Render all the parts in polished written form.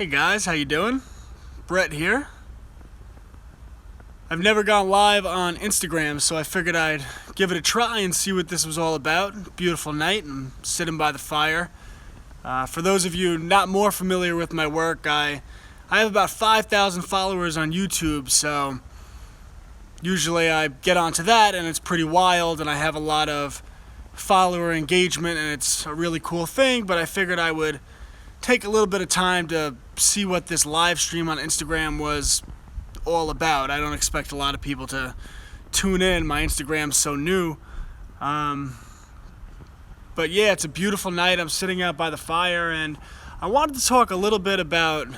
Hey guys, how you doing? Brett here. I've never gone live on Instagram, so I figured I'd give it a try and see what this was all about. Beautiful night and sitting by the fire. For those of you not more familiar with my work, I have about 5,000 followers on YouTube, so usually I get onto that and it's pretty wild and I have a lot of follower engagement and it's a really cool thing, but I figured I would take a little bit of time to see what this live stream on Instagram was all about. I don't expect a lot of people to tune in. My Instagram's so new. But yeah, it's a beautiful night. I'm sitting out by the fire and I wanted to talk a little bit about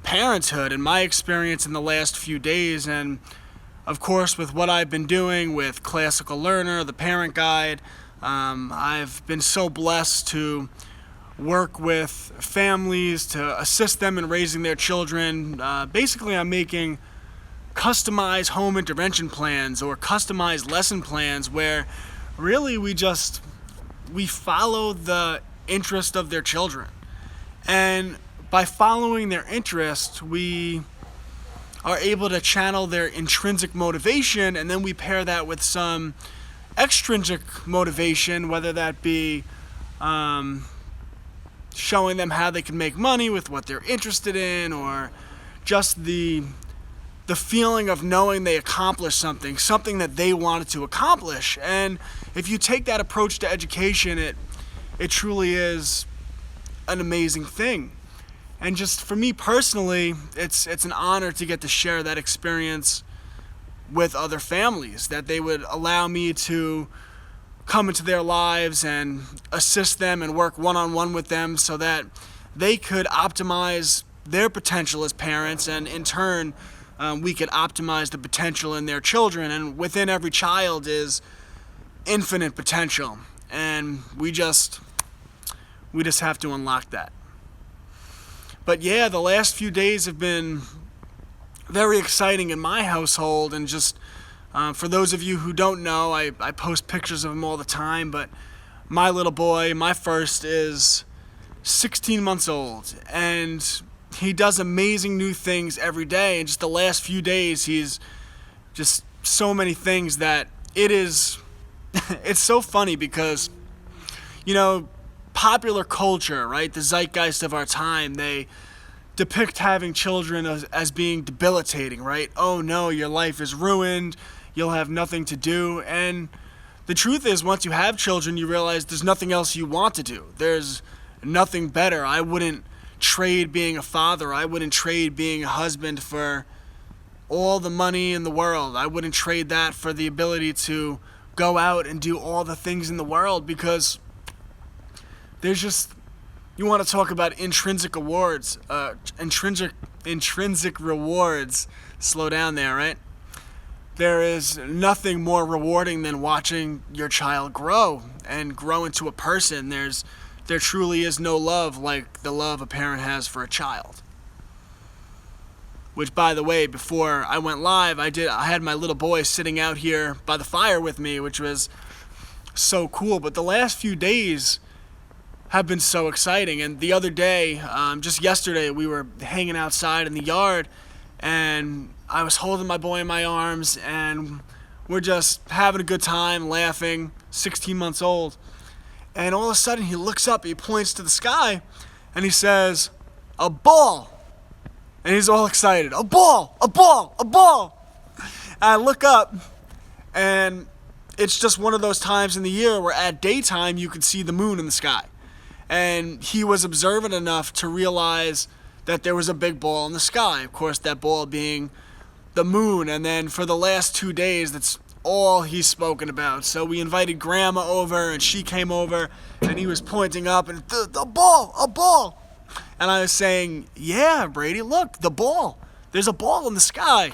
parenthood and my experience in the last few days, and of course with what I've been doing with Classical Learner, the Parent Guide. I've been so blessed to work with families to assist them in raising their children. Basically, I'm making customized home intervention plans or customized lesson plans where really we follow the interest of their children. And by following their interest, we are able to channel their intrinsic motivation, and then we pair that with some extrinsic motivation, whether that be showing them how they can make money with what they're interested in, or just the feeling of knowing they accomplished something that they wanted to accomplish. And if you take that approach to education, it truly is an amazing thing. And just for me personally, it's an honor to get to share that experience with other families, that they would allow me to come into their lives and assist them and work one-on-one with them so that they could optimize their potential as parents, and in turn we could optimize the potential in their children. And within every child is infinite potential, and we just have to unlock that. But yeah, the last few days have been very exciting in my household, and just for those of you who don't know, I post pictures of him all the time, but my little boy, my first, is 16 months old, and he does amazing new things every day. And just the last few days, he's just so many things that it's so funny because, popular culture, right, the zeitgeist of our time, they depict having children as being debilitating, right? Oh no, your life is ruined, you'll have nothing to do. And the truth is, once you have children, you realize there's nothing else you want to do. There's nothing better. I wouldn't trade being a father. I wouldn't trade being a husband for all the money in the world. I wouldn't trade that for the ability to go out and do all the things in the world, because there's just, you want to talk about intrinsic rewards. Slow down there, right? There is nothing more rewarding than watching your child grow and grow into a person. There truly is no love like the love a parent has for a child. Which, by the way, before I went live, I had my little boy sitting out here by the fire with me, which was so cool. But the last few days have been so exciting. And the other day, just yesterday, we were hanging outside in the yard, and I was holding my boy in my arms, and we're just having a good time, laughing, 16 months old. And all of a sudden he looks up, he points to the sky, and he says, "A ball." And he's all excited. "A ball, a ball, a ball." And I look up, and it's just one of those times in the year where at daytime you can see the moon in the sky. And he was observant enough to realize that there was a big ball in the sky. Of course, that ball being the moon. And then for the last 2 days, that's all he's spoken about. So we invited Grandma over, and she came over, and he was pointing up, and the ball, a ball. And I was saying, "Yeah, Brady, look, the ball. There's a ball in the sky."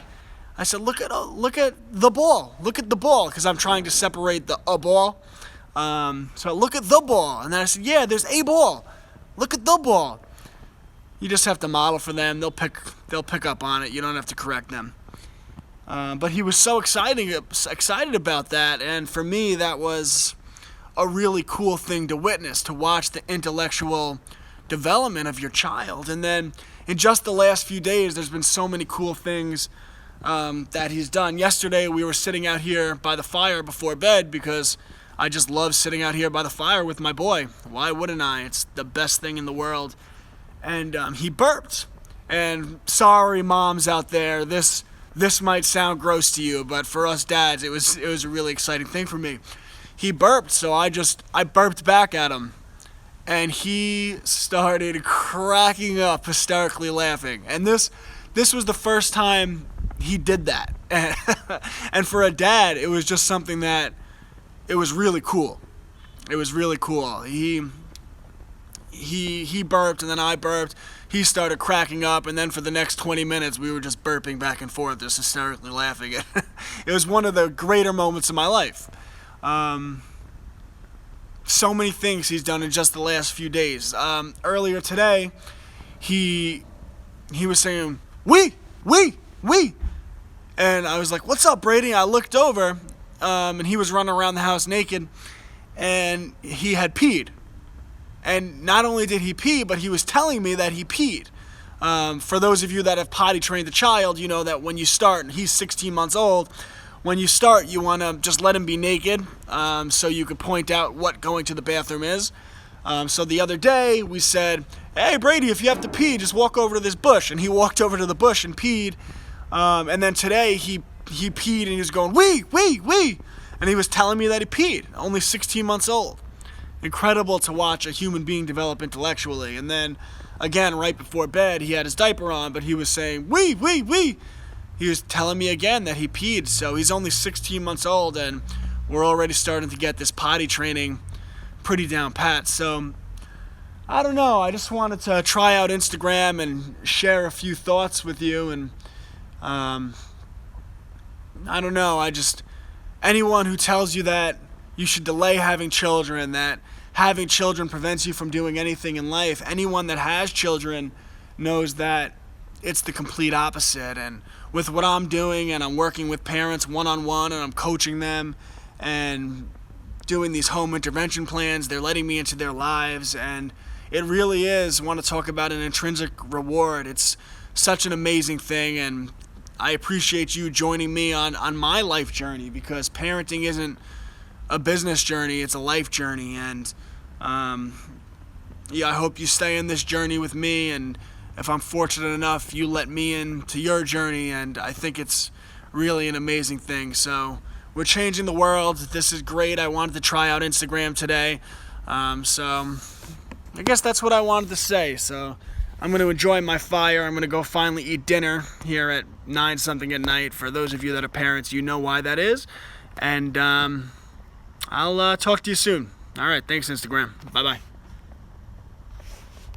I said, look at the ball. Look at the ball," because I'm trying to separate the "a ball." So I look at the ball, and then I said, "Yeah, there's a ball. Look at the ball." You just have to model for them. They'll pick up on it. You don't have to correct them. But he was so excited about that, and for me, that was a really cool thing to witness, to watch the intellectual development of your child. And then in just the last few days, there's been so many cool things that he's done. Yesterday, we were sitting out here by the fire before bed because I just love sitting out here by the fire with my boy. Why wouldn't I? It's the best thing in the world. And he burped. And sorry, moms out there, this might sound gross to you, but for us dads, it was a really exciting thing for me. He burped, so I burped back at him. And he started cracking up, hysterically laughing. And this was the first time he did that. And for a dad, it was just something that, it was really cool. It was really cool. He burped, and then I burped. He started cracking up, and then for the next 20 minutes, we were just burping back and forth, just hysterically laughing. It was one of the greater moments of my life. So many things he's done in just the last few days. Earlier today, he was saying, "Wee, wee, wee," and I was like, "What's up, Brady?" I looked over, and he was running around the house naked, and he had peed. And not only did he pee, but he was telling me that he peed. For those of you that have potty trained a child, you know that when you start, and he's 16 months old, when you start, you want to just let him be naked so you could point out what going to the bathroom is. So the other day, we said, "Hey, Brady, if you have to pee, just walk over to this bush." And he walked over to the bush and peed. And then today, he peed, and he was going, "Wee, wee, wee." And he was telling me that he peed, only 16 months old. Incredible to watch a human being develop intellectually. And then, again, right before bed, he had his diaper on, but he was saying, "Wee, wee, wee." He was telling me again that he peed. So he's only 16 months old, and we're already starting to get this potty training pretty down pat. So, I don't know. I just wanted to try out Instagram and share a few thoughts with you. And, I don't know. Anyone who tells you that you should delay having children, that having children prevents you from doing anything in life, anyone that has children knows that it's the complete opposite. And with what I'm doing, and I'm working with parents one-on-one, and I'm coaching them and doing these home intervention plans, they're letting me into their lives, and it really is, I want to talk about an intrinsic reward. It's such an amazing thing, and I appreciate you joining me on my life journey, because parenting isn't a business journey, it's a life journey. And I hope you stay in this journey with me, and if I'm fortunate enough, you let me into your journey, and I think it's really an amazing thing. So we're changing the world. This is great. I wanted to try out Instagram today, so I guess that's what I wanted to say. So I'm going to enjoy my fire. I'm going to go finally eat dinner here at 9 something at night. For those of you that are parents, you know why that is. And I'll talk to you soon. All right, thanks, Instagram. Bye-bye.